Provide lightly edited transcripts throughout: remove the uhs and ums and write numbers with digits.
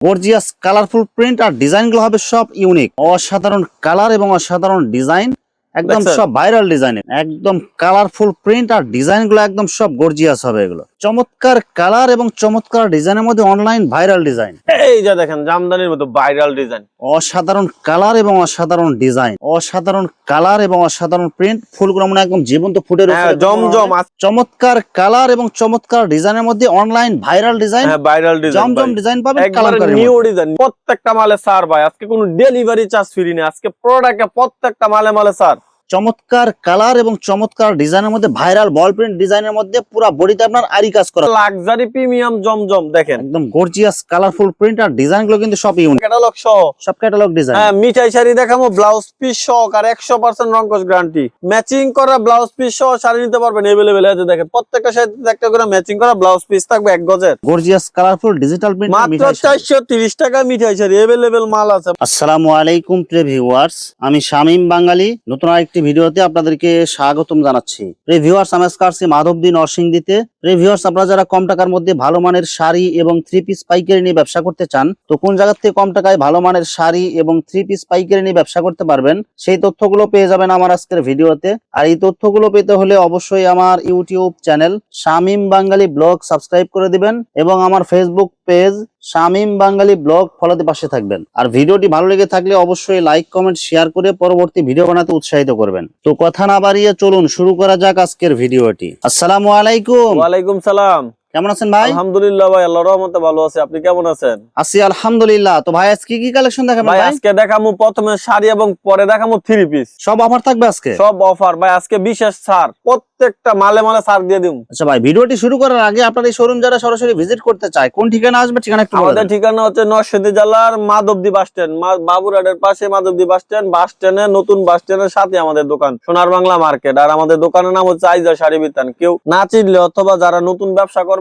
Gorgeous colourful print আর ডিজাইনগুলো হবে সব ইউনিক, অসাধারণ কালার এবং অসাধারণ ডিজাইন, একদম সব ভাইরাল ডিজাইনের, একদম কালারফুল প্রিন্ট আর ডিজাইনগুলো একদম সব গর্জিয়াস হবে। এগুলো চমৎকার কালার এবং চমৎকার ডিজাইনের মধ্যে অনলাইন ভাইরাল ডিজাইন। এই যে দেখেন জামদানির মতো ভাইরাল ডিজাইন, অসাধারণ কালার এবং অসাধারণ ডিজাইন, অসাধারণ কালার এবং অসাধারণ প্রিন্ট, ফুলগুলো মনে একদম জীবন্ত ফুটের উপরে জমজম। চমৎকার কালার এবং চমৎকার ডিজাইনের মধ্যে online viral design, viral design, Zamzam design পাবেন, একবারে নিউ ডিজাইন। প্রত্যেকটা মালে স্যার ভাই আজকে কোনো ডেলিভারি চার্জ ফ্রি নেই, আজকে প্রোডাক্টে প্রত্যেকটা মালে মালে স্যার। চমৎকার কালার এবং চমৎকার ডিজাইনের মধ্যে ভাইরাল বল প্রিন্ট ডিজাইনের মধ্যে পুরো বডিতে আপনার আরি কাজ করা, লাক্সারি প্রিমিয়াম জমজম। দেখেন একদম গর্জিয়াস কালারফুল প্রিন্ট আর ডিজাইনগুলো কিন্তু সব ইউনিক, ক্যাটালগ সহ সব ক্যাটালগ ডিজাইন। হ্যাঁ, মিঠাই শাড়ি দেখাবো ব্লাউজ পিস সহকারে 100% রংকশ গ্যারান্টি। ম্যাচিং করা ব্লাউজ পিস সহ শাড়ি নিতে পারবেন, अवेलेबल আছে। দেখেন প্রত্যেকটা শাড়িতে একটা করে ম্যাচিং করা ব্লাউজ পিস থাকবে 1 গজের। গর্জিয়াস কালারফুল ডিজিটাল প্রিন্ট মাত্র 430 টাকা মিঠাই শাড়ি अवेलेबल মাল আছে। আসসালামু আলাইকুম প্রিয় ভিউয়ার্স, আমি শামীম বাঙালি নতুন আরেকটি ভিডিওতে আপনাদেরকে স্বাগতম জানাচ্ছি। প্রিয় ভিউয়ার্স, আমি আজকে আসছি মাধবদী নরসিংদীতে। প্রিয় ভিউয়ার্স, আপনারা যারা কম টাকার মধ্যে ভালো মানের শাড়ি এবং 3 পিস পাইকারি নিয়ে ব্যবসা করতে চান, তো কোন জায়গা থেকে কম টাকায় ভালো মানের শাড়ি এবং 3 পিস পাইকারি নিয়ে ব্যবসা করতে পারবেন, সেই তথ্যগুলো পেয়ে যাবেন আমার আজকের ভিডিওতে। আর এই তথ্যগুলো পেতে হলে অবশ্যই আমার ইউটিউব চ্যানেল শামীম বাঙালি ব্লগ সাবস্ক্রাইব করে দিবেন এবং আমার ফেসবুক পেজ শামীম বাঙালি ব্লগ ফলোতে পাশে থাকবেন। আর ভিডিওটি ভালো লেগে থাকলে অবশ্যই লাইক কমেন্ট শেয়ার করে পরবর্তী ভিডিও বানাতে উৎসাহিত করবেন। তো কথা না বাড়িয়ে চলুন শুরু করা যাক আজকের ভিডিওটি। আসসালামু আলাইকুম। ওয়ালাইকুম সালাম। কেমন আছেন ভাই? আলহামদুলিল্লাহ ভাই, আল্লাহর রহমতে ভালো আছি। আপনি কেমন আছেন? আছি আলহামদুলিল্লাহ। তো ভাই আজকে কি কালেকশন দেখাবেন ভাই? ভাই? আজকে দেখামু প্রথমে শাড়ি এবং পরে দেখামু 3 পিস। সব অফার থাকবে আজকে? সব অফার ভাই, আজকে বিশেষ ছাড়, প্রত্যেকটা মালে মালে ছাড় দিয়ে দিমু। আচ্ছা ভাই, ভিডিওটি শুরু করার আগে আপনার এই শোরুম যারা সরাসরি ভিজিট করতে চায় কোন ঠিকানা আসবে, ঠিকানা একটু বলে আমাদের দেন। ঠিকানা হচ্ছে নরসিংদী জেলার মাধবদী বাস স্ট্যান্ড, বাবুরহাটের পাশে মাধবদী বাস স্ট্যান্ড। বাস স্ট্যান্ডে নতুন বাস স্ট্যান্ডের সাথে আমাদের দোকান সোনার বাংলা মার্কেট। আর আমাদের দোকানের নাম হচ্ছে আইজা শাড়ি বিতান। কেউ না চিনলে অথবা যারা নতুন ব্যবসা করবেন,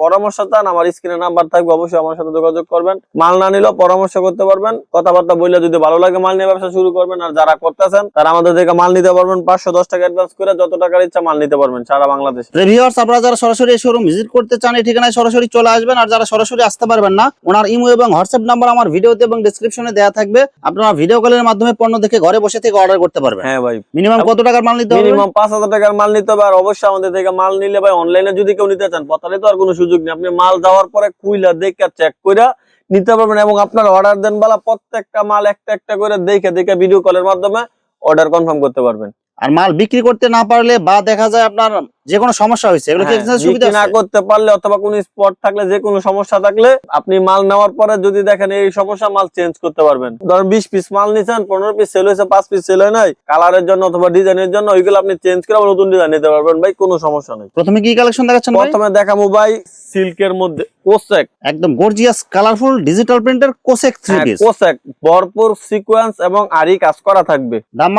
পরামর্শ চান, আমার স্ক্রিনে নাম্বার থাকবে, অবশ্যই আমার সাথে যোগাযোগ করবেন। মাল না নিলেও পরামর্শ করতে পারবেন, কথাবার্তা বললে যদি ভালো লাগে মাল নিয়ে ব্যবসা শুরু করবেন। আর যারা করতেছেন তারা আমাদের থেকে মাল নিতে পারবেন 510 টাকা অ্যাডভান্স করে, যত টাকার ইচ্ছা মাল নিতে পারবেন সারা বাংলাদেশ। ভিউয়ার্স, আপনারা যারা সরাসরি এই শোরুম ভিজিট করতে চান এই ঠিকানায় সরাসরি চলে আসবেন। আর যারা সরাসরি আসতে পারবেন না, ওনার ইমো এবং হোয়াটসঅ্যাপ নাম্বার আমার ভিডিওতে এবং ডেসক্রিপশনে দেওয়া থাকবে। আপনারা ভিডিও কলের মাধ্যমে পণ্য দেখে ঘরে বসে থেকে অর্ডার করতে পারবেন। হ্যাঁ ভাই, মিনিমাম কত টাকার মাল নিতে হবে? মিনিমাম 5000 টাকার মাল নিতে হবে। আর অবশ্যই আমাদের থেকে মাল নিলে ভাই, অনলাইনে যদি কেউ নিতে চান পতালে তো আর কোনো সুযোগ নেই। আপনি মাল যাওয়ার পরে কুইলা দেখে চেক কইরা নিতে পারবেন এবং আপনার অর্ডার দেন বলা প্রত্যেকটা মাল একটা একটা করে দেখে দেখে ভিডিও কলের মাধ্যমে অর্ডার কনফার্ম করতে পারবেন। আর মাল বিক্রি করতে না পারলে বা দেখা যায় আপনার যে কোনো সমস্যা হয়েছে, এগুলো কি এক্সচেঞ্জ সুবিধা না আছে? করতে পারলে অথবা কোনো স্পট থাকলে, যে কোনো সমস্যা থাকলে আপনি মাল নেওয়ার পরে যদি দেখেন এই সমস্যা, মাল চেঞ্জ করতে পারবেন। ধরেন 20 পিস মাল নিছেন, 15 পিস সেল হয়েছে, 5 পিস সেল হয় নাই, কালারের জন্য অথবা ডিজাইনের জন্য, ওইগুলো আপনি চেঞ্জ করে আবার নতুন ডিজাইন নিতে পারবেন ভাই, কোনো সমস্যা নেই। প্রথমে কি কালেকশন দেখাচ্ছেন ভাই? প্রথমে দেখাবো ভাই সিল্কের মধ্যে কোসেক, একদম গর্জিয়াস কালারফুল ডিজিটাল প্রিন্টের কোসেক 3 পিস। কোসেক ভরপুর সিকোয়েন্স এবং আরি কাজ করা থাকবে। দাম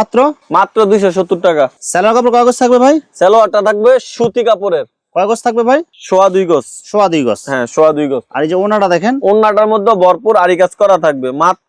মাত্র 270 টাকা। সালোয়ার কাপড় কয় গজ থাকবে ভাই? সালোয়ারটা থাকবে সুতি কাপড়ের। কয় গজ থাকবে ভাই? 2.5 গজ। 2.5 গজ। হ্যাঁ, 2.5 গজ। আর এই যে ওনাটা দেখেন, ওন্নাটার মধ্যে ভরপুর আরি কাজ করা থাকবে মাত্র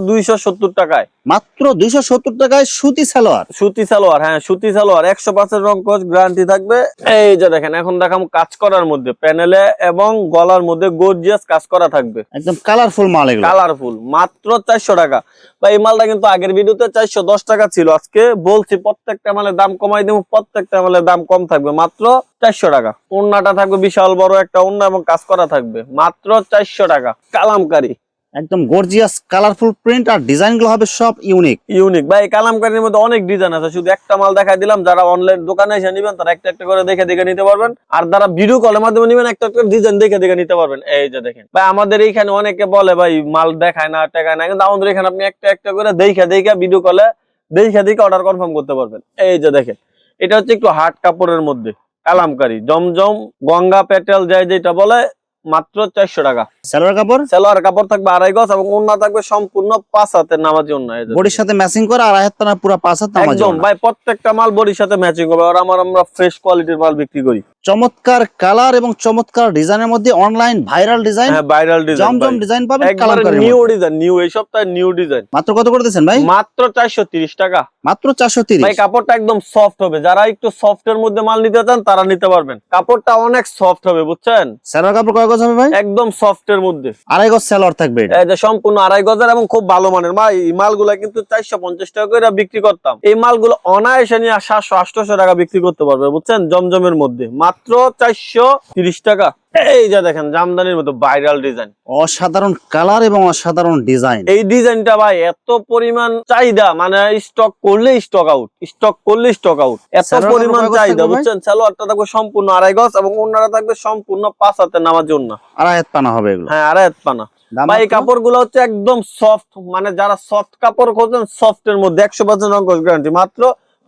270 টাকায়। মাত্র 270 টাকায় সুতি সালোয়ার। সুতি সালোয়ার, হ্যাঁ সুতি সালোয়ার, 100% রংকশ গ্যারান্টি থাকবে। এই যে দেখেন, এখন দেখাম কাজ করার মধ্যে প্যানেলে এবং গলার মধ্যে গর্জিয়াস কাজ করা থাকবে, একদম কালারফুল মাল এগুলো। কালারফুল, মাত্র 400 টাকা। ভাই এই মালটা কিন্তু আগের ভিডিওতে 410 টাকা ছিল, আজকে বলছি প্রত্যেকটা মালের দাম কমাই দেবো, প্রত্যেকটা মালের দাম কম থাকবে, মাত্র 400 টাকা। ওন্নাটা থাকবে বিশাল বড় একটা ওন্না এবং কাজ করা থাকবে, মাত্র 400 টাকা। কালামকারী, একদম গর্জিয়াস কালারফুল প্রিন্ট আর ডিজাইনগুলো হবে সব ইউনিক। ইউনিক ভাই, কালামকারীর মধ্যে অনেক ডিজাইন আছে, শুধু একটা মাল দেখাই দিলাম। যারা অনলাইন দোকানে এসে নেবেন তারা একটা একটা করে দেখে দেখে নিতে পারবেন, আর যারা ভিডিও কলের মাধ্যমে নেবেন একটা একটা ডিজাইন দেখে দেখে নিতে পারবেন। এই যে দেখেন ভাই, আমাদের এইখানে অনেকে বলে ভাই মাল দেখায় না, টাকায় না, কিন্তু আমাদের এখানে আপনি একটা একটা করে দেখে দেখে ভিডিও কলে দেখে দেখে অর্ডার কনফার্ম করতে পারবেন। এই যে দেখেন, এটা হচ্ছে একটু হার্ড কাপড়ের মধ্যে কালামকারী, জমজম গঙ্গা পেটেল যায় যেটা বলে, মাত্র 400 টাকা। সালোয়ার কাপড়? সালোয়ার কাপড় থাকবে 2.5 গজ এবং ওন্না থাকবে সম্পূর্ণ 5 হাতের নামাজি ওন্না। বডির সাথে ম্যাচিং করে 2.5 হাত না পুরো 5 হাত নামাজি একদম ওন্না। ভাই, প্রত্যেকটা মাল বডির সাথে ম্যাচিং হবে। আর আমরা ফ্রেশ কোয়ালিটির মাল বিক্রি করি। চমৎকার কালার এবং চমৎকার ডিজাইনের মধ্যে অনলাইন ভাইরাল ডিজাইন। হ্যাঁ, ভাইরাল ডিজাইন, জমজম ডিজাইন পাবেন কালামকারী নিউ ডিজাইন, নিউ এই সপ্তাহে নিউ ডিজাইন। মাত্র কত করে দিবেন ভাই? মাত্র 430 টাকা। মাত্র 430। ভাই কাপড়টা একদম সফট হবে, যারা একটু সফট এর মধ্যে মাল নিতে চান তারা নিতে পারবেন। কাপড়টা অনেক সফট হবে, বুঝছেন? সালোয়ার কাপড় কয় গজ গজ হবে ভাই? একদম সফটের মধ্যে 2.5 গজ সালোয়ার থাকবে এটা। এই যে সম্পূর্ণ 2.5 গজের এবং খুব ভালো মানের। ভাই এই মালগুলা কিন্তু 450 টাকা করে বিক্রি করতাম, এই মালগুলো অনায়াসে নিয়ে 700-800 টাকা বিক্রি করতে পারবে বুঝছেন, জমজমের মধ্যে মাত্র 430 টাকা। এই যে দেখেন জামদানির মতো ভাইরাল ডিজাইন, অসাধারণ কালার এবং অসাধারণ ডিজাইন। এই ডিজাইনটা ভাই এত পরিমাণ চাহিদা, মানে স্টক করলে স্টক আউট, স্টক করলে স্টক আউট, এত সালোয়ার পরিমাণ কাপড় চাহিদা থাকবে ভাই? বুঝছেন। সালোয়ারটা থাকবে সম্পূর্ণ 2.5 গজ এবং ওড়নাটা থাকবে সম্পূর্ণ 5 হাতের নামার জন্য। 2.5 হাত পানা হবে এগুলো। হ্যাঁ 2.5 হাত পানা। দাম ভাই এই মাত্র? কাপড়গুলো হচ্ছে একদম সফট, মানে যারা সফট কাপড় খোঁজেন সফটের মধ্যে 100% রঙ্কশ গ্যারান্টি, মাত্র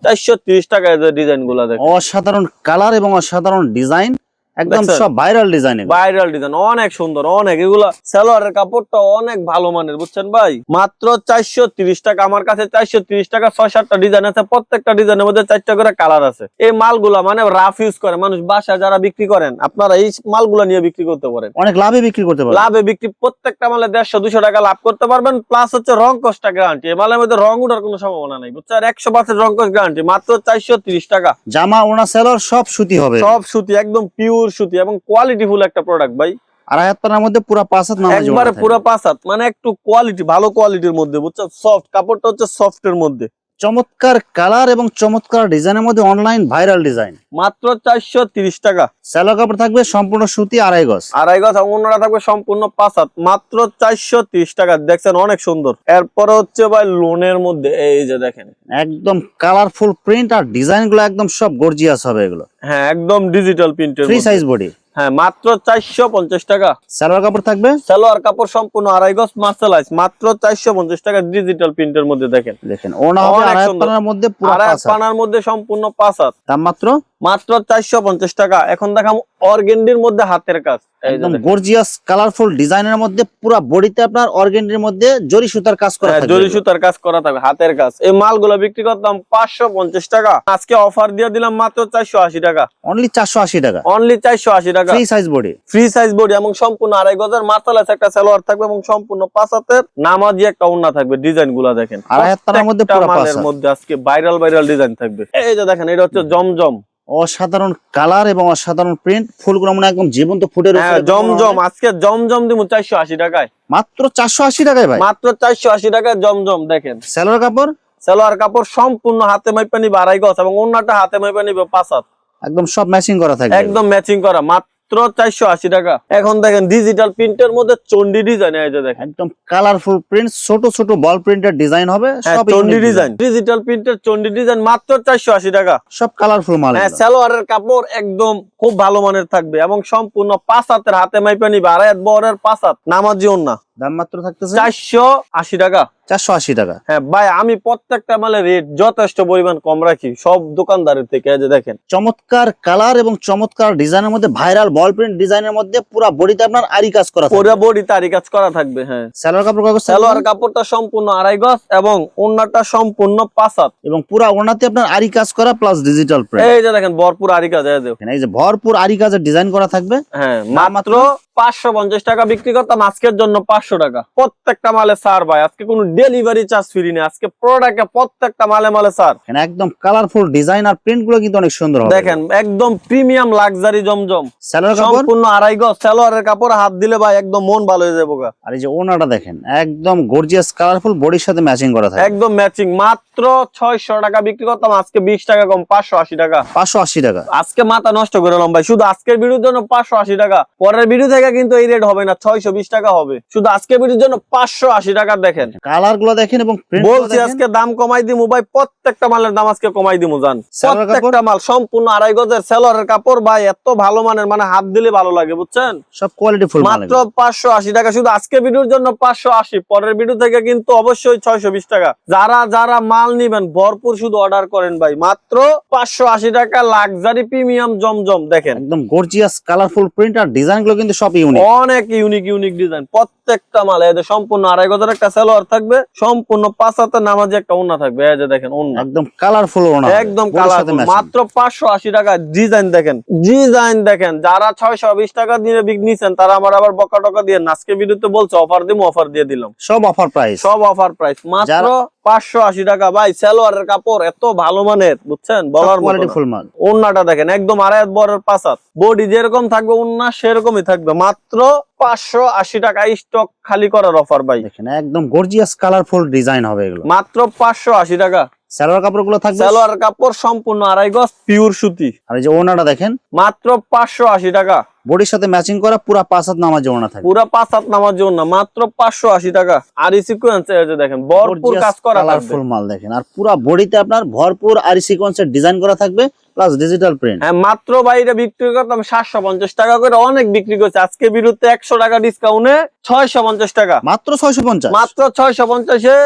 430 টাকায় যে ডিজাইন গুলা দেখেন। অসাধারণ কালার এবং অসাধারণ ডিজাইন, একদম দেখছেন? সব ভাইরাল ডিজাইন। ভাইরাল ডিজাইন অনেক সুন্দর, অনেক এগুলা সালোয়ারের কাপড়টা অনেক ভালো মানের বুঝছেন ভাই, মাত্র 430 টাকা। আমার কাছে 430 টাকা 6-7টা ডিজাইন আছে, প্রত্যেকটা ডিজাইনের মধ্যে 4টা করে কালার আছে। এই মালগুলা মানে রাফ ইউজ করে মানুষ, বাসায় যারা বিক্রি করেন আপনারা এই মালগুলা নিয়ে বিক্রি করতে পারেন, অনেক লাভে বিক্রি করতে পারবেন। লাভে বিক্রি, প্রত্যেকটা মালে 150-200 টাকা লাভ করতে পারবেন। প্লাস হচ্ছে রং কস্টটা গ্যারান্টি, এই মালের মধ্যে রং উঠার কোনো সম্ভাবনা নাই বুঝছেন, 100% রং কস্ট গ্যারান্টি, মাত্র 430 টাকা। জামা ওনা সালোয়ার সব সুতি হবে, সব সুতি, একদম পিওর সুতি এবং কোয়ালিটি ফুল একটা প্রোডাক্ট ভাই। 2.5 হাত পানার মধ্যে পুরো 5 হাত নামাজি একবারে পুরো 5 হাত, মানে একটু কোয়ালিটি, ভালো কোয়ালিটির মধ্যে বুঝছেন, সফট কাপড়টা হচ্ছে সফটের মধ্যে, চমৎকার কালার এবং চমৎকার ডিজাইনের মধ্যে অনলাইন ভাইরাল ডিজাইন। মাত্র 430 টাকা। সালোয়ার কাপড় থাকবে সম্পূর্ণ সুতি 2.5 গজ। 2.5 গজ এবং ওড়নাটা থাকবে সম্পূর্ণ 5 হাত, মাত্র 430 টাকা। দেখছেন অনেক সুন্দর। এরপরে হচ্ছে ভাই লোনের মধ্যে এই যে দেখেন, একদম কালারফুল প্রিন্ট আর ডিজাইন গুলো একদম সব গর্জিয়াস হবে এগুলো। হ্যাঁ একদম ডিজিটাল প্রিন্টের ফ্রি মধ্যে। Size body. হ্যাঁ মাত্র 450 টাকা। সালোয়ার কাপড় থাকবে, সালোয়ার কাপড় সম্পূর্ণ 2.5 গজ মার্শালাইজ, মাত্র 450 টাকা ডিজিটাল প্রিন্টের মধ্যে। দেখেন দেখেন ওনা হবে অনেক 2.5 হাত সুন্দর। পানার মধ্যে পুরো 2.5 5 হাত। পানার মধ্যে সম্পূর্ণ 5 হাত, দাম মাত্র মাত্র 450 টাকা। এখন দেখাম অর্গেন্ডির মধ্যে হাতের কাজ, এই যে একদম দেখেন। গর্জিয়াস কালারফুল ডিজাইনের মধ্যে পুরো বডিতে আপনার অর্গেন্ডির মধ্যে জরি সুতার কাজ করা হ্যাঁ, থাকবে। জরি সুতার কাজ করা থাকবে, হাতের কাজ। এই মালগুলো বিক্রি করতাম 550 টাকা, আজকে অফার দিয়ে দিলাম মাত্র 480 টাকা। অনলি 480 টাকা। অনলি 480 টাকা। Free size body. Free size body এবং সম্পূর্ণ 2.5 গজের মার্শালাইজ একটা সালোয়ার থাকবে এবং সম্পূর্ণ 5 হাতের নামাজি একটা ওড়না থাকবে। ডিজাইন গুলা দেখেন, 2.5 হাত পানার মধ্যে পুরো 5 মালের হাত। মধ্যে আজকে ভাইরাল ডিজাইন থাকবে। এই যে দেখেন, এটা হচ্ছে জমজম। অসাধারণ কালার এবং অসাধারণ প্রিন্ট, ফুলগুলো মনে একদম জীবন্ত ফুটের হ্যাঁ উপরে। জমজম, আজকে জমজম দিব 480 টাকায়, মাত্র 480 টাকায় ভাই। মাত্র 480 টাকায় জমজম। দেখেন সালোয়ার কাপড়, সালোয়ার কাপড় সম্পূর্ণ হাতে মাইপা নিবে 2.5 গজ এবং ওড়নাটা হাতে মাইপা নিবে 5 হাত, একদম সব ম্যাচিং করা থাকবে। একদম ম্যাচিং করা, মাত্র 480 টাকা। এখন দেখেন ডিজিটাল প্রিন্টের মধ্যে চন্ডি ডিজাইন, এই যে দেখেন একদম কালারফুল প্রিন্ট, ছোট ছোট বল প্রিন্টের ডিজাইন হবে, হ্যাঁ, সব চন্ডি ইউনিক ডিজাইন, ডিজিটাল প্রিন্টের চন্ডি ডিজাইন, মাত্র 480 টাকা। সব কালারফুল মাল হ্যাঁ এগুলো। সালোয়ারের কাপড় একদম খুব ভালো মানের থাকবে এবং সম্পূর্ণ 5 হাতের, হাতে মাইপা নিবে 2.5 হাত বহরের 5 হাত নামাজি ওড়না, দাম মাত্র থাকতেছে 480 টাকা। 480 টাকা। হ্যাঁ ভাই, আমি প্রত্যেকটা মালের রেট যথেষ্ট পরিমাণ কম রাখি সব দোকানদারের থেকে। এই যে দেখেন চমৎকার কালার এবং চমৎকার ডিজাইনের মধ্যে ভাইরাল বল প্রিন্ট ডিজাইনের মধ্যে পুরো বডিতে আপনার আরি কাজ করা থাকবে। পুরো বডি তারি কাজ করা থাকবে। হ্যাঁ সালোয়ার কাপড় কাগজ সালোয়ার কাপড়টা সম্পূর্ণ 2.5 গজ এবং ওড়নাটা সম্পূর্ণ 5 হাত, এবং পুরো ওড়নাতে আপনার আরি কাজ করা প্লাস ডিজিটাল প্রিন্ট। এই যে দেখেন ভরপুর আরি কাজ। এই দেখেন, এই যে ভরপুর আরি কাজের ডিজাইন করা থাকবে। হ্যাঁ দাম মাত্র 550 টাকা বিক্রি করতাম, আজকের জন্য 500 টাকা। প্রত্যেকটা মালে ছাড় ভাই, আজকে কোনো ডেলিভারি চার্জ ফ্রি নেই, আজকে প্রোডাক্টে প্রত্যেকটা মালে মালে ছাড়। এখানে একদম কালারফুল ডিজাইন আর প্রিন্ট গুলো কিন্তু অনেক সুন্দর হবে। দেখেন একদম প্রিমিয়াম লাক্সারি জমজম, সালোয়ার কাপড়, সম্পূর্ণ 2.5 গজ। সালোয়ারের কাপড় হাত দিলে ভাই একদম মন ভালো হয়ে যাবে গা। আর এই যে ওড়নাটা দেখেন একদম গর্জিয়াস কালারফুল, বডির সাথে ম্যাচিং করা থাকবে। একদম ম্যাচিং, মাত্র 600 টাকা বিক্রি করতাম, আজকে 20 টাকা কম, 580 টাকা। 580 টাকা। আজকে মাথা নষ্ট করে এলাম ভাই, শুধু আজকের ভিডিওর জন্য 580 টাকা। পরের ভিডিও থেকে কিন্তু এই রেট হবে না, 620 টাকা হবে। শুধু আজকের ভিডিওর জন্য 580 টাকা। দেখেন কালার গুলো দেখেন এবং প্রিন্ট বলছি আজকে দাম কমাই দিমু ভাই, প্রত্যেকটা মালের দাম আজকে কমাই দিমু জান। সালোয়ার কাপড়? প্রত্যেকটা মাল সম্পূর্ণ 2.5 গজের সালোয়ারের কাপড় ভাই, এত ভালো মানের, মানে হাত দিলে ভালো লাগে বুঝছেন। সব কোয়ালিটি ফুল মাল মাত্র 580 টাকা, শুধু আজকে ভিডিওর জন্য 580। পরের ভিডিও থেকে কিন্তু অবশ্যই 620 টাকা। যারা যারা মাল নিবেন ভরপুর শুধু অর্ডার করেন ভাই, মাত্র 580 টাকা লাক্সারি প্রিমিয়াম জমজম। দেখেন একদম গর্জিয়াস কালারফুল প্রিন্ট আর ডিজাইন গুলো কিন্তু সব ইউনিক। অনেক ইউনিক ডিজাইন প্রত্যেকটা মাল। এদের সম্পূর্ণ 2.5 গজের একটা সালোয়ার থাকবে, সম্পূর্ণ 5 হাতের নামাজি একটা ওড়না থাকবে। এই যে দেখেন ওড়না একদম কালারফুল ওড়না, একদম কালারফুল, মাত্র 580 টাকা। ডিজাইন দেখেন, ডিজাইন দেখেন। যারা 620 টাকা দিয়ে নিছেন তারা আমার আবার বকা টকা দিয়ে আজকে ভিডিওতে বলছে অফার দিমু, অফার দিয়ে দিলাম। সব অফার প্রাইস, সব অফার প্রাইস, মাত্র 580 টাকা ভাই। সালোয়ারের কাপড় এত ভালো মানের, বুঝছেন, বলার মতো কোয়ালিটি না। ফুল মাল। ওন্নাটা দেখেন একদম আড়াই হাত বড় 5 হাত, বডি যেরকম থাকবে ওন্না সেরকমই থাকবে। মাত্র 580 টাকা, স্টক খালি করার অফার ভাই। দেখেন একদম গর্জিয়াস কালারফুল ডিজাইন হবে এগুলো। মাত্র 580 টাকা। সালোয়ার কাপড়গুলো থাকবে, সালোয়ার কাপড় সম্পূর্ণ আড়াই গজ পিওর সুতি। আর এই যে ওনাটা দেখেন মাত্র 580 টাকা। বডির সাথে ম্যাচিং করা পুরা 5 হাত নামাজ ওনা থাকবে। পুরা 5 হাত নামার জন্য মাত্র 580 টাকা। আর এই সিকোয়েন্স এই যে দেখেন ভরপুর কাজ করা থাকবে। কালারফুল মাল দেখেন, আর পুরা বডিতে আপনার ভরপুর আরি সিকোয়েন্সের ডিজাইন করা থাকবে প্লাস ডিজিটাল প্রিন্ট। হ্যাঁ, মাত্র বাইরে বিক্রি করতাম 750 টাকা করে, অনেক বিক্রি করছে। আজকে বিরুদ্ধে 100 টাকা ডিসকাউন্টে 650 টাকা। মাত্র 650, মাত্র 650-এ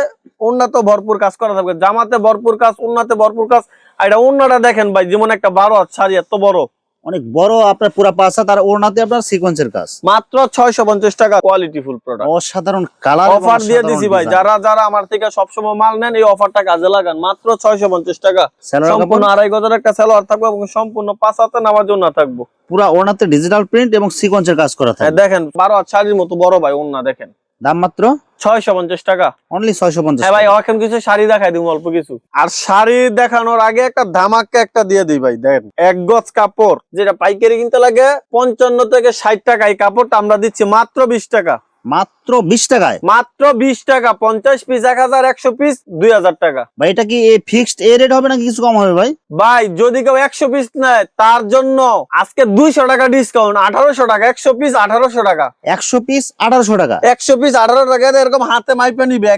উন্নত ভরপুর কাজ করা থাকবে। জামাতে ভরপুর কাজ, উন্নতে ভরপুর কাজ। আর এটা উন্নটা দেখেন ভাই, যেমন একটা 12 হাত শাড়ি এত বড়, অনেক বড় আপনার পুরা 5 হাত, আর ওনাতে আপনার সিকোয়েন্সের কাজ। মাত্র 650 টাকা। কোয়ালিটি ফুল প্রোডাক্ট, অসাধারণ কালার অফার দিয়ে দিছি ভাই। যারা যারা আমার থেকে সবসময় মাল নেন এই অফারটা কাজে লাগান। মাত্র 650 টাকা। সম্পূর্ণ আড়াই গজের একটা সালোয়ার থাকবে এবং সম্পূর্ণ 5 হাতে নামার জন্য থাকবে। পুরা ওনাতে ডিজিটাল প্রিন্ট এবং সিকোয়েন্সের কাজ করা থাকবে। দেখেন 12 হাত শাড়ির মতো বড় ভাই ওন্না দেখেন। দাম মাত্র 650 টাকা। অনলি 650। হ্যাঁ ভাই, এখন কিছু শাড়ি দেখাই দিব অল্প কিছু। আর শাড়ি দেখানোর আগে একটা ধামাকা একটা দিয়ে দিই ভাই। দেখেন এক গজ কাপড় যেটা পাইকারি কিনতে লাগে 55 থেকে 60 টাকা, এই কাপড়টা আমরা দিচ্ছি মাত্র 20 টাকা। মাত্র 20 টাকায়, মাত্র 20 টাকা। 50 পিস 1000, 100 পিস 2000 টাকা। ভাই এটা কি ফিক্সড এ রেট হবে নাকি কিছু কম হবে ভাই? ভাই যদি কেউ 100 পিস নেয় তার জন্য আজকে 200 টাকা ডিসকাউন্ট, 1800 টাকা। 100 পিস 1800 টাকা। 100 পিস 1800 টাকা। 100 পিস 18 টাকা। এরকম হাতে মাইপা নিবে,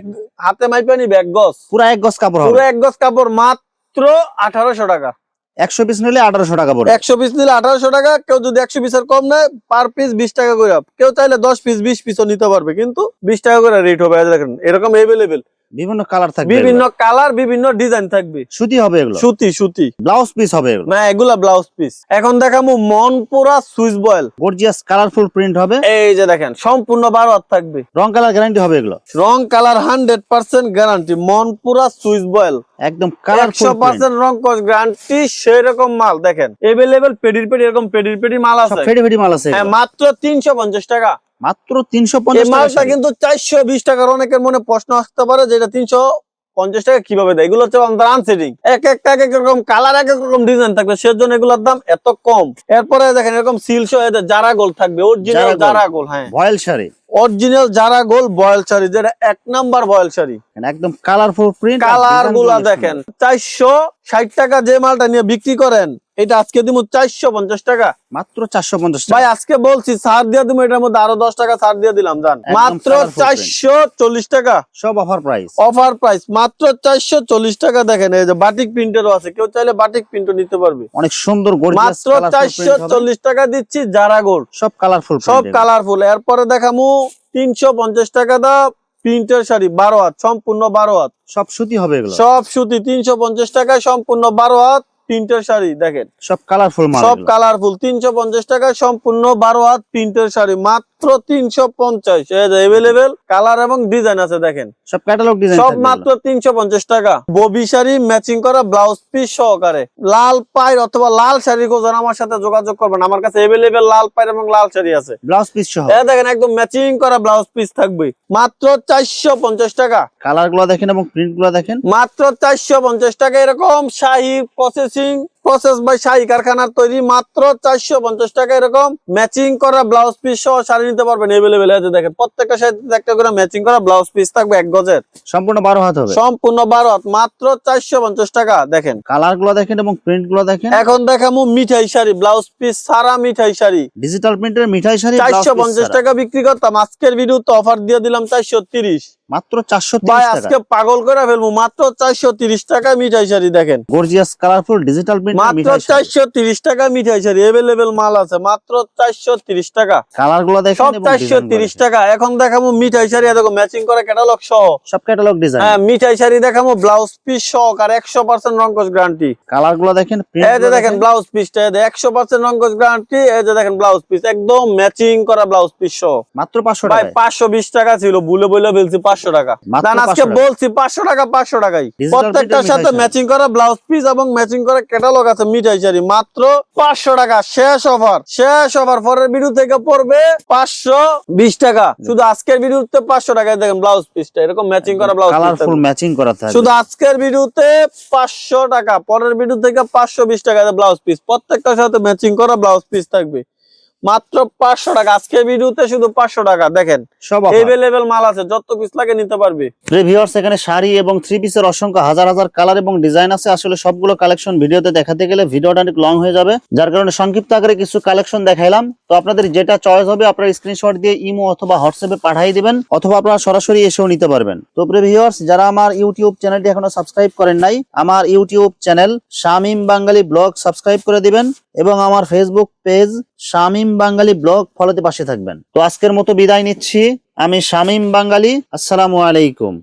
হাতে মাইপা নিবে এক গজ, পুরা এক গজ কাপড় পুরো হবে। এক গজ কাপড় মাত্র 1800 টাকা। 100 পিস নিলে 1800 টাকা পড়বে। 100 পিস নিলে 1800 টাকা। কেউ যদি 100 পিসের কম নেয় পার পিস 20 টাকা করে। কেউ চাইলে 10 পিস 20 পিসও নিতে পারবে, কিন্তু 20 টাকা করে রেট হবে। দেখেন এরকম এভেলেবেল বিভিন্ন কালার থাকবে, বিভিন্ন কালার, বিভিন্ন ডিজাইন থাকবে। সুতি হবে এগুলো, সুতি সুতি ব্লাউজ পিস হবে এগুলো। না, এগুলা ব্লাউজ পিস। এখন দেখাবো Monpura Swiss boil. Gorgeous colourful print হবে। এই যে দেখেন সম্পূর্ণ 12 হাত থাকবে। রং কালার গ্যারান্টি হবে এগুলো। রং colour 100% guarantee. Monpura Swiss voile একদম কালারফুল 100% রং কস গ্যারান্টি। সেই রকম মাল দেখেন এভেলেবেল। পেডির পেডি, এরকম পেডির পেডি মাল সব আছে। ফেডি ফেডি মাল আছে হ্যাঁ, এগুলো। মাত্র 350 টাকা। মাত্র এই 350 টাকা মালটা শাড়ি। কিন্তু 420 টাকার। অনেকের মনে প্রশ্ন আসতে পারে যে এটা 350 টাকা কিভাবে দেয়। এগুলো হচ্ছে আমাদের আনসেটিং। এক একটা এক এক রকম কালার, এক এক রকম ডিজাইন থাকবে, সেজন্য এগুলোর দাম এত কম। এরপরে দেখেন এরকম সিলসো জারা গোল থাকবে, অরিজিনাল জারা গোল। হ্যাঁ, ভয়েল শাড়ি, অরিজিনাল জারা গোল বয়েল শাড়ি, যেটা 1 নাম্বার বয়েল শাড়ি। একদম কালারফুল প্রিন্ট। কালার গুলা দেখেন। 460 টাকা যে মালটা নিয়ে বিক্রি করেন, এটা আজকে দিব 450 টাকা। মাত্র 450 ভাই টাকা। আজকে বলছি ছাড় দিয়ে তুমি, এটার মধ্যে আরো 10 টাকা ছাড় দিয়ে দিলাম। জান একদম মাত্র colourful print। 440 টাকা। সব অফার প্রাইস। অফার প্রাইস মাত্র 440 টাকা। দেখেন এই যে বাটিক প্রিন্টেরও আছে, কেউ চাইলে বাটিক প্রিন্টও নিতে পারবে। অনেক সুন্দর গর্জিয়াস মাত্র কালারফুল প্রিন্ট হবে। 440 টাকা দিচ্ছি জারা গোল্ড। সব কালারফুল সব কালারফুল। এরপরে দেখামু 350 টাকা দা প্রিন্টের শাড়ি 12 হাত, সম্পূর্ণ 12 হাত। সব সুতি হবে এগুলো। সব সুতি। 350 টাকায় সম্পূর্ণ 12 হাত প্রিন্টের শাড়ি। দেখেন সব কালারফুল মাল সব এগুলো। কালারফুল। 350 টাকায় সম্পূর্ণ 12 হাত প্রিন্টের শাড়ি মাত্র 350। এই যে এভেলেবেল কালার এবং ডিজাইন আছে। দেখেন সব ক্যাটালগ ডিজাইন সব থাকবে মাত্র এগুলো। 350 টাকা। ববি শাড়ি ম্যাচিং করা ব্লাউজ পিস সহকারে। লাল পাইর অথবা লাল শাড়ি খোঁজেন, আমার সাথে যোগাযোগ করবেন। আমার কাছে এভেলেবেল লাল পাইর এবং লাল শাড়ি আছে। ব্লাউজ পিস সহ। এই দেখেন একদম ম্যাচিং করা ব্লাউজ পিস থাকবে মাত্র 450 টাকা। কালার গুলো দেখেন এবং প্রিন্ট গুলো দেখেন। মাত্র 450 টাকা। এরকম শাহী প্রসেস বাই শাহী কারখানার তৈরি। মাত্র 450 টাকা। এরকম ম্যাচিং করা ব্লাউজ পিস সহ শাড়ি নিতে পারবেন এভেলেবেল। দেখেন প্রত্যেকটা শাড়িতে একটা করে ম্যাচিং করা ব্লাউজ পিস থাকবে 1 গজের। সম্পূর্ণ 12 হাত হবে। সম্পূর্ণ 12 হাত। মাত্র 450 টাকা। দেখেন কালার গুলো দেখেন এবং প্রিন্ট গুলো দেখেন। এখন দেখামু মিঠাই শাড়ি, ব্লাউজ পিস সারা মিঠাই শাড়ি। ডিজিটাল প্রিন্টের মিঠাই শাড়ি 450 টাকা বিক্রি করতাম, আজকের ভিডিওতে অফার দিয়ে দিলাম 430। মাত্র 430 ভাই টাকা। আজকে পাগল করে ফেলবো। মাত্র 430 টাকা মিঠাই শাড়ি। দেখেন গর্জিয়াস কালারফুল ডিজিটাল প্রিন্টের মাত্র মিঠাই শাড়ি। 430 টাকা মিঠাই শাড়ি। এভেলেবেল মাল আছে মাত্র 430 টাকা। কালার গুলো দেখেন সব এবং ডিজাইন গুলো 430 দেখেন। টাকা। এখন দেখাবো মিঠাই শাড়ি, দেখো ম্যাচিং করা ক্যাটালগ সহ। সব ক্যাটালগ ডিজাইন। হ্যাঁ, মিঠাই শাড়ি দেখাবো ব্লাউজ পিস সহকার 100% রংকশ গ্যারান্টি। কালার গুলো দেখেন, এই প্রিন্ট যে গুলো দেখেন ব্লাউজ পিসটা 100% রংকশ গ্যারান্টি। এই যে দেখেন ব্লাউজ পিস একদম ম্যাচিং করা ব্লাউজ পিস সহ। মাত্র 500 ভাই টাকা। 520 টাকা ছিল, ভুলে বলে ফেলছি 500 টাকা। মাত্র আজকে 500 টাকা। বলছি 500 টাকা 500 টাকাই। Digital প্রত্যেকটার printer সাথে মিঠাই ম্যাচিং করা ব্লাউজ পিস এবং ম্যাচিং করা ক্যাটালগ স্টক আছে মিঠাই শাড়ি মাত্র 500 টাকা, শেষ অফার পরের ভিডিও থেকে পড়বে 520 টাকা। শুধু আজকের ভিডিওতে 500 টাকায় দেখেন ব্লাউজ পিসটা এরকম ম্যাচিং করা ব্লাউজ পিস কালারফুল ম্যাচিং করা থাকবে। শুধু আজকের ভিডিওতে 500 টাকা, পরের ভিডিও থেকে 520 টাকা ব্লাউজ পিস, প্রত্যেকটার সাথে ম্যাচিং করা ব্লাউজ পিস থাকবে মাত্র 500 টাকা। আজকের ভিডিওতে শুধু 500 টাকা। দেখেন সব এভেলেবেল মাল আছে, যত পিস লাগে নিতে পারবে। ভিউয়ার্স এখানে শাড়ি এবং থ্রি পিসের অসংখ্য হাজার হাজার কালার এবং ডিজাইন আছে। আসলে সবগুলো কালেকশন ভিডিওতে দেখাতে গেলে ভিডিওটা অনেক লং হয়ে যাবে, যার কারণে সংক্ষিপ্ত আকারে কিছু কালেকশন দেখাইলাম। তো আপনাদের যেটা চয়েস হবে আপনারা স্ক্রিনশট দিয়ে ইমো অথবা হোয়াটসঅ্যাপে পাঠিয়ে দিবেন, অথবা আপনারা সরাসরি এসেও নিতে পারবেন। তো ভিউয়ার্স যারা আমার ইউটিউব চ্যানেলটি এখনো সাবস্ক্রাইব করেন নাই, আমার ইউটিউব চ্যানেল শামীম বাঙালি ব্লগ সাবস্ক্রাইব করে দিবেন এবং আমার ফেসবুক পেজ শামীম বাঙালি ব্লগ ফলোতে পাশে থাকবেন। তো আজকের মতো বিদায় নিচ্ছি, আমি শামীম বাঙালি। আসসালামু আলাইকুম।